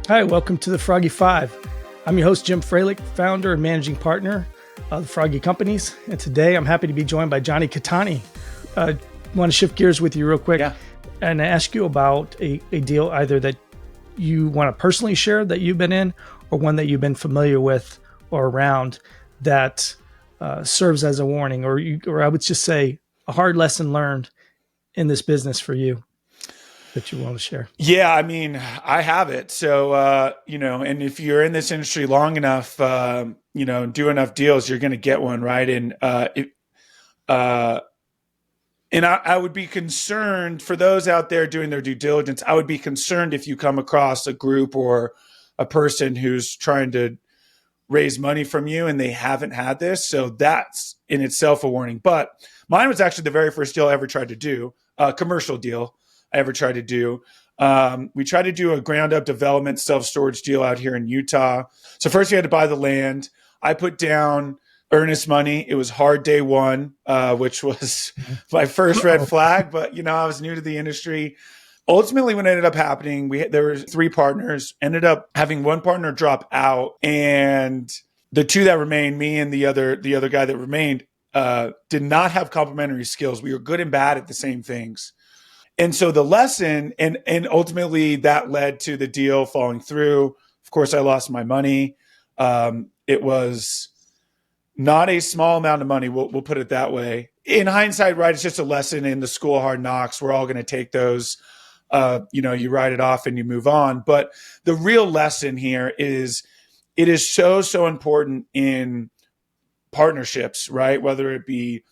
Hi, welcome to the Froggy Five. I'm your host, Jim Fralick, founder and managing partner of the Froggy Companies. And today I'm happy to be joined by Jonny Cattani. I want to shift gears with you real quick and ask you about a deal either that you want to personally share that you've been in or one that you've been familiar with or around that serves as a warning or I would just say a hard lesson learned in this business for you that you want to share. Yeah, I mean, I have it. So, and if you're in this industry long enough, do enough deals, you're going to get one, right? And I would be concerned for those out there doing their due diligence. I would be concerned if you come across a group or a person who's trying to raise money from you and they haven't had this. So that's in itself a warning. But mine was actually the very first deal I ever tried to do, a commercial deal I ever tried to do. We tried to do a ground up development self-storage deal out here in Utah. So first we had to buy the land. I put down earnest money. It was hard day one, which was my first red flag, but I was new to the industry. Ultimately, what ended up happening, there were three partners, ended up having one partner drop out, and the two that remained, me and the other guy that remained, did not have complementary skills. We were good and bad at the same things. And so the lesson, and ultimately that led to the deal falling through. Of course, I lost my money. It was not a small amount of money. We'll put it that way. In hindsight, right, it's just a lesson in the school of hard knocks. We're all going to take those. You write it off and you move on. But the real lesson here is it is so important in partnerships, right? Whether it be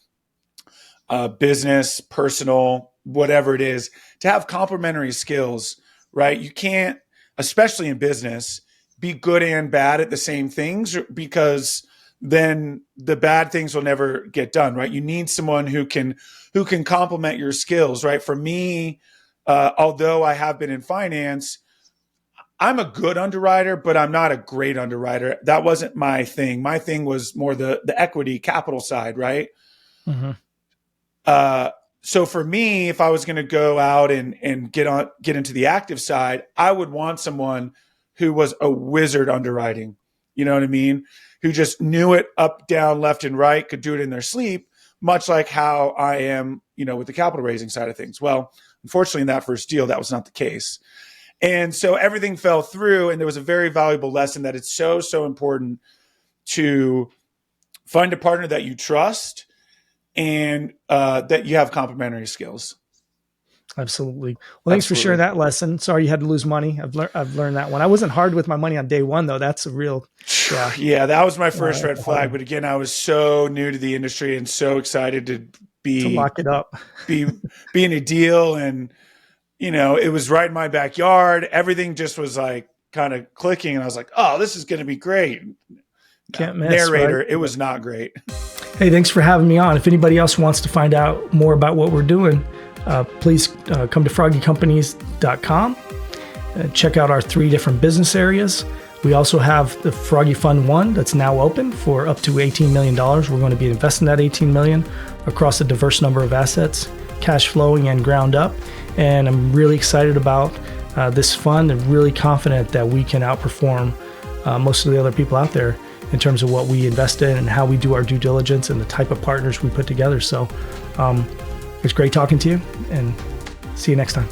business, personal, whatever it is, to have complementary skills, right? You can't, especially in business, be good and bad at the same things because then the bad things will never get done, right? You need someone who can complement your skills, right? For me, although I have been in finance, I'm a good underwriter, but I'm not a great underwriter. That wasn't my thing. My thing was more the equity capital side, right? Mm-hmm. So for me, if I was going to go out and get into the active side, I would want someone who was a wizard underwriting. You know what I mean? Who just knew it up, down, left, and right, could do it in their sleep, much like how I am, with the capital raising side of things. Well, unfortunately, in that first deal, that was not the case. And so everything fell through, and there was a very valuable lesson that it's so important to find a partner that you trust and that you have complementary skills. Absolutely. Well, thanks for sharing that lesson. Sorry you had to lose money. I've learned that one. I wasn't hard with my money on day one, though. That's a real... Yeah, that was my first red flag. But again, I was so new to the industry and so excited to lock it up, be in a deal. And, it was right in my backyard. Everything just was like kind of clicking. And I was like, oh, this is going to be great. Can't miss, narrator. Right? It was not great. Hey, thanks for having me on. If anybody else wants to find out more about what we're doing, please come to froggycompanies.com. Check out our 3 different business areas. We also have the Froggy Fund 1 that's now open for up to $18 million. We're going to be investing that $18 million across a diverse number of assets, cash flowing and ground up. And I'm really excited about this fund and really confident that we can outperform most of the other people out there in terms of what we invest in and how we do our due diligence and the type of partners we put together. So it's great talking to you, and see you next time.